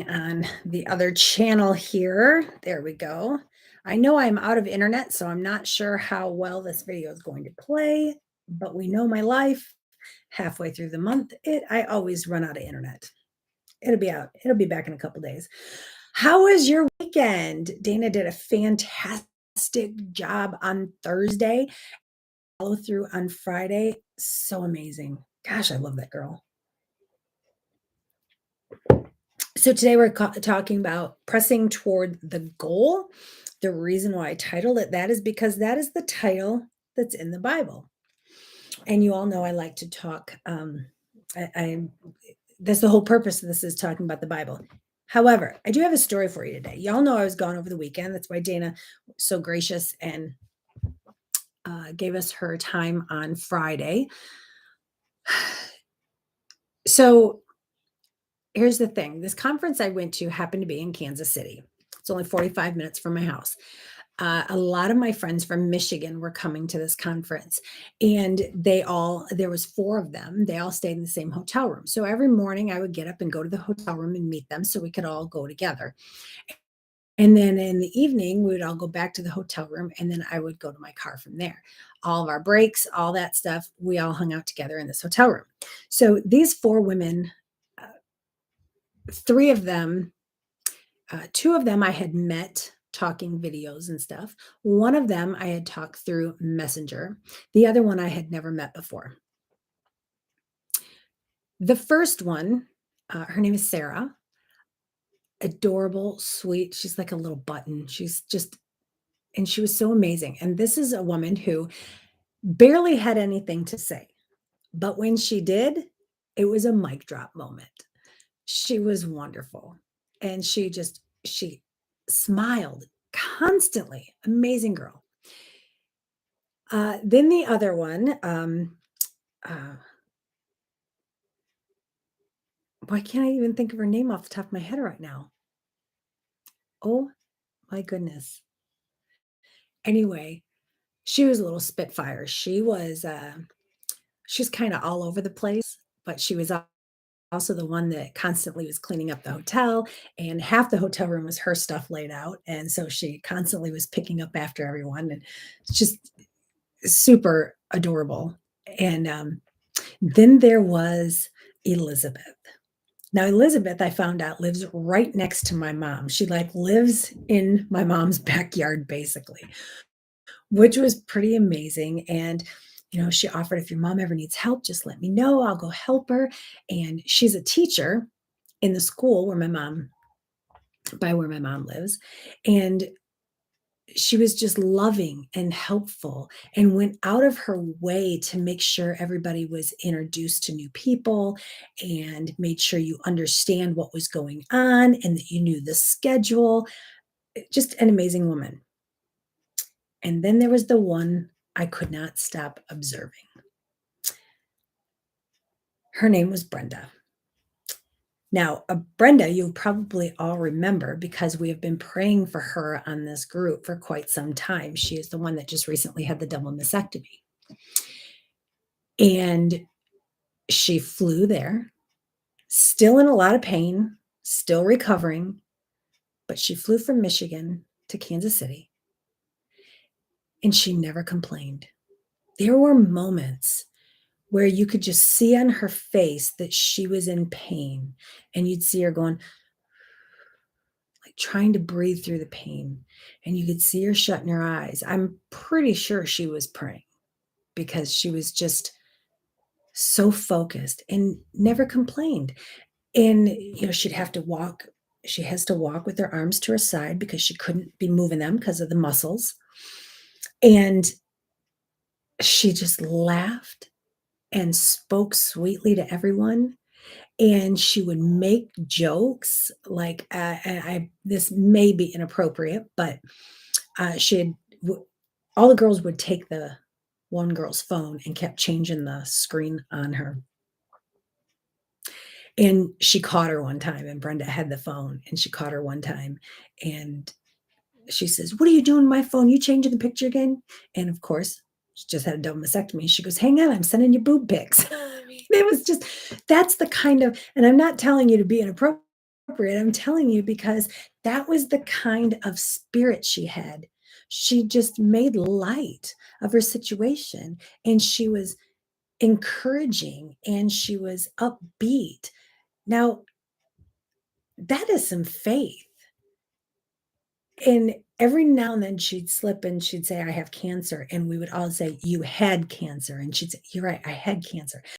on the other channel here. There we go. I know I'm out of internet, so I'm not sure how well this video is going to play, but we know my life. Halfway through the month, I always run out of internet. It'll be out. It'll be back in a couple days. How was your weekend? Dana did a fantastic job on Thursday. Follow through on Friday. So amazing. Gosh, I love that girl. So today we're talking about pressing toward the goal. The reason why I titled it that is because that is the title that's in the Bible. And you all know I like to talk. I That's the whole purpose of this is talking about the Bible. However, I do have a story for you today. Y'all know I was gone over the weekend. That's why Dana was so gracious and gave us her time on Friday. So here's the thing, this conference I went to happened to be in Kansas City. It's only 45 minutes from my house. A lot of my friends from Michigan were coming to this conference, and there was four of them. They all stayed in the same hotel room. So every morning I would get up and go to the hotel room and meet them so we could all go together. And then in the evening, we would all go back to the hotel room, and then I would go to my car from there. All of our breaks, all that stuff, we all hung out together in this hotel room. So these four women, uh, three of them, two of them I had met talking videos and stuff. One of them I had talked through Messenger. The other one I had never met before. The first one, her name is Sarah. Adorable, sweet. She's like a little button. And she was so amazing. And this is a woman who barely had anything to say. But when she did, it was a mic drop moment. She was wonderful. And she smiled constantly. Amazing girl. Then the other one, uh, why can't I even think of her name off the top of my head right now? Oh my goodness. Anyway, she was a little spitfire. She's kind of all over the place, but she was also the one that constantly was cleaning up the hotel, and half the hotel room was her stuff laid out, and so she constantly was picking up after everyone, and it's just super adorable. And then there was Elizabeth. Now Elizabeth, I found out, lives right next to my mom. She like lives in my mom's backyard basically, which was pretty amazing. And she offered, if your mom ever needs help, just let me know. I'll go help her. And she's a teacher in the school where my mom lives. And she was just loving and helpful and went out of her way to make sure everybody was introduced to new people and made sure you understand what was going on and that you knew the schedule. Just an amazing woman. And then there was the one I could not stop observing. Her name was Brenda. Now, Brenda, you probably all remember because we have been praying for her on this group for quite some time. She is the one that just recently had the double mastectomy. And she flew there, still in a lot of pain, still recovering, but she flew from Michigan to Kansas City, and she never complained. There were moments where you could just see on her face that she was in pain, and you'd see her going, like trying to breathe through the pain, and you could see her shutting her eyes. I'm pretty sure she was praying because she was just so focused and never complained. And she has to walk with her arms to her side because she couldn't be moving them because of the muscles. And she just laughed and spoke sweetly to everyone. And she would make jokes like, this may be inappropriate, but she had all the girls would take the one girl's phone and kept changing the screen on her. And she caught her one time, and Brenda had the phone, and she caught her one time, and she says, "What are you doing with my phone? You changing the picture again?" And of course, she just had a double mastectomy. She goes, "Hang on, I'm sending you boob pics." I mean, it was just that's the kind of, and I'm not telling you to be inappropriate. appropriate, I'm telling you, because that was the kind of spirit she had. She just made light of her situation, and she was encouraging, and she was upbeat. Now, that is some faith. And every now and then she'd slip and she'd say, "I have cancer," and we would all say, "You had cancer," and she'd say, "You're right, I had cancer."